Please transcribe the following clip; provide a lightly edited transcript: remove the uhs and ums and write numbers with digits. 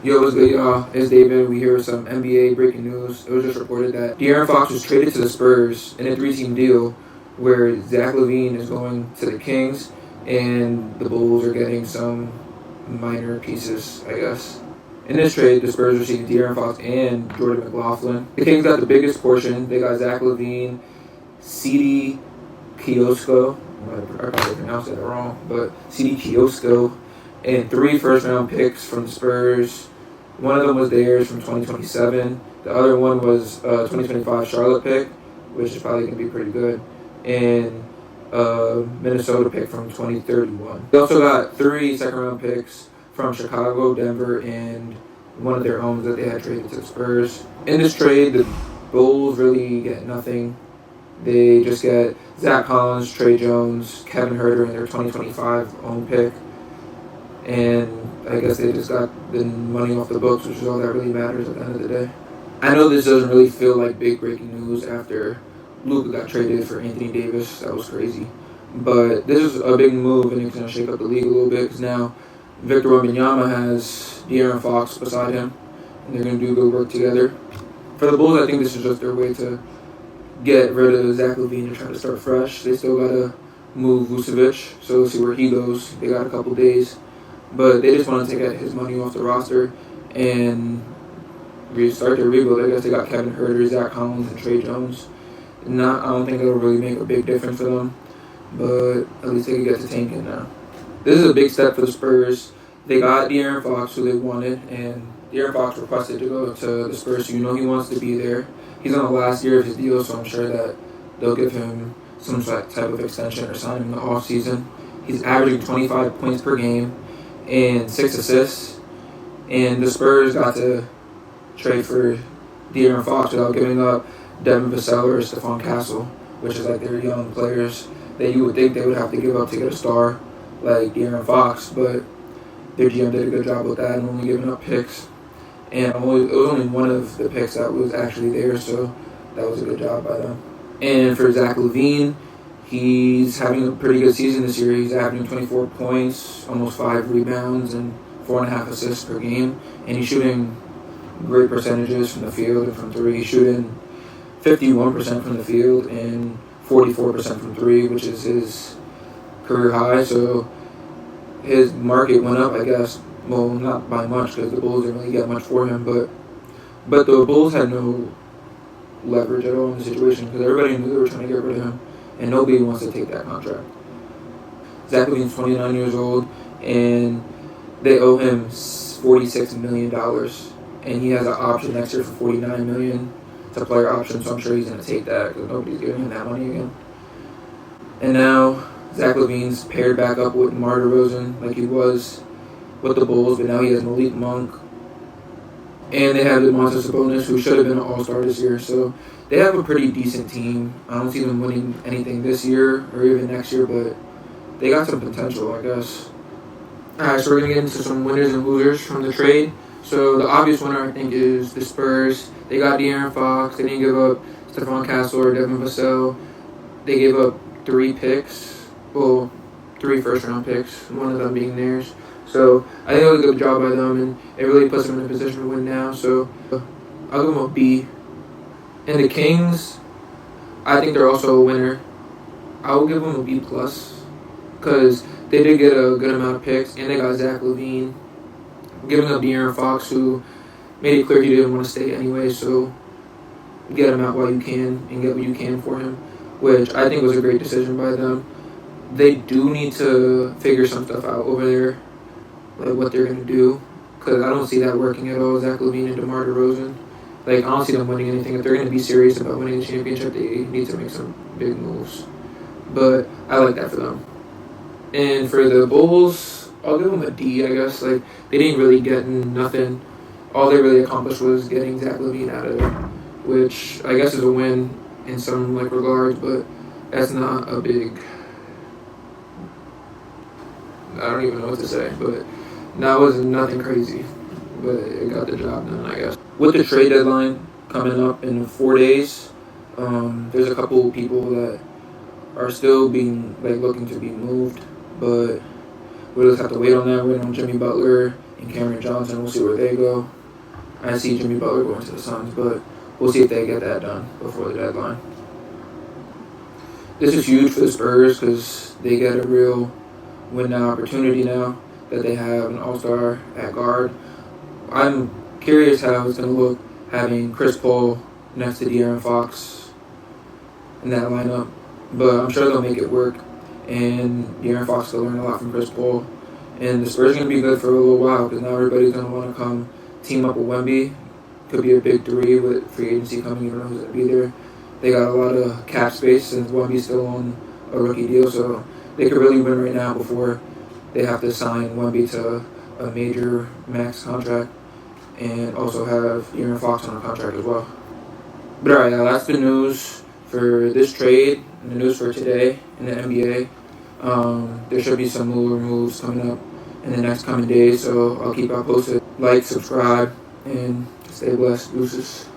Yo, what's good, y'all? It's David. We hear some NBA breaking news. It was just reported that De'Aaron Fox was traded to the Spurs in a three-team deal where Zach LaVine is going to the Kings and the Bulls are getting some minor pieces, I guess. In this trade, the Spurs received De'Aaron Fox and Jordan McLaughlin. The Kings got the biggest portion. They got Zach LaVine, CD Kiosko. I probably pronounced that wrong, but CD Kiosko, and 3 first-round picks from the Spurs. One of them was theirs from 2027. The other one was a 2025 Charlotte pick, which is probably going to be pretty good, and a Minnesota pick from 2031. They also got 3 second-round picks from Chicago, Denver, and one of their own that they had traded to the Spurs. In this trade, the Bulls really get nothing. They just get Zach Collins, Trey Jones, Kevin Huerter, and their 2025 own pick. And I guess they just got the money off the books, which is all that really matters at the end of the day. I know this doesn't really feel like big breaking news after Luka got traded for Anthony Davis. That was crazy. But this is a big move, and it's going to shake up the league a little bit because now Victor Wembanyama has De'Aaron Fox beside him, and they're going to do good work together. For the Bulls, I think this is just their way to get rid of Zach LaVine and try to start fresh. They still got to move Vucevic, so we'll see where he goes. They got a couple days. But they just want to take his money off the roster and restart their rebuild. I guess they got Kevin Huerter, Zach Collins, and Trey Jones. I don't think it'll really make a big difference for them, but at least they can get to tanking now. This is a big step for the Spurs. They got De'Aaron Fox, who they wanted, and De'Aaron Fox requested to go to the Spurs, so you know he wants to be there. He's on the last year of his deal, so I'm sure that they'll give him some type of extension or sign him in the offseason. He's averaging 25 points per game and 6 assists, and the Spurs got to trade for De'Aaron Fox without giving up Devin Vassell or Stephon Castle, which is like their young players that you would think they would have to give up to get a star like De'Aaron Fox, but their GM did a good job with that and only giving up picks. And it was only one of the picks that was actually there, so that was a good job by them. And for Zach LaVine, he's having a pretty good season this year. He's averaging 24 points, almost 5 rebounds, and 4.5 assists per game. And he's shooting great percentages from the field and from 3. He's shooting 51% from the field and 44% from 3, which is his career high. So his market went up, I guess. Well, not by much because the Bulls didn't really get much for him. But the Bulls had no leverage at all in the situation because everybody knew they were trying to get rid of him. And nobody wants to take that contract. Zach LaVine's 29 years old, and they owe him $46 million. And he has an option next year for $49 million. It's a player option, so I'm sure he's going to take that because nobody's giving him that money again. And now Zach LaVine's paired back up with DeMar DeRozan like he was with the Bulls, but now he has Malik Monk. And they have Domantas Sabonis, who should have been an all-star this year. So they have a pretty decent team. I don't see them winning anything this year or even next year, but they got some potential, I guess. Alright, so we're going to get into some winners and losers from the trade. So the obvious winner, I think, is the Spurs. They got De'Aaron Fox. They didn't give up Stephon Castle or Devin Vassell. They gave up 3 picks. Well, 3 first-round picks, one of them being theirs. So I think it was a good job by them, and it really puts them in a position to win now. So I'll give them a B. And the Kings, I think they're also a winner. I will give them a B+, because they did get a good amount of picks, and they got Zach LaVine. Giving up De'Aaron Fox, who made it clear he didn't want to stay anyway, so get him out while you can and get what you can for him, which I think was a great decision by them. They do need to figure some stuff out over there, like what they're going to do, because I don't see that working at all, Zach LaVine and DeMar DeRozan. Like, I don't see them winning anything. If they're going to be serious about winning the championship, they need to make some big moves. But I like that for them. And for the Bulls, I'll give them a D, I guess. Like, they didn't really get nothing. All they really accomplished was getting Zach LaVine out of there, which I guess is a win in some like regards, but that's not a big... I don't even know what to say, but that was nothing crazy. But it got the job done, I guess. With the trade deadline coming up in 4 days, there's a couple people that are still being looking to be moved, but we'll just have to wait on that. Wait on Jimmy Butler and Cameron Johnson. We'll see where they go. I see Jimmy Butler going to the Suns, but we'll see if they get that done before the deadline. This is huge for the Spurs because they get a real win now opportunity now that they have an all-star at guard. I'm curious how it's going to look having Chris Paul next to De'Aaron Fox in that lineup, but I'm sure they'll make it work, and De'Aaron Fox will learn a lot from Chris Paul, and the Spurs are going to be good for a little while because now everybody's going to want to come team up with Wemby. Could be a big three with free agency coming. You don't know who's going to be there. They got a lot of cap space since Wemby's still on a rookie deal, so they could really win right now before they have to sign Wemby to a major max contract and also have De'Aaron Fox on a contract as well. But alright, that's the news for this trade and the news for today in the NBA. There should be some more moves coming up in the next coming days, so I'll keep y'all posted. Like, subscribe, and stay blessed. Deuces.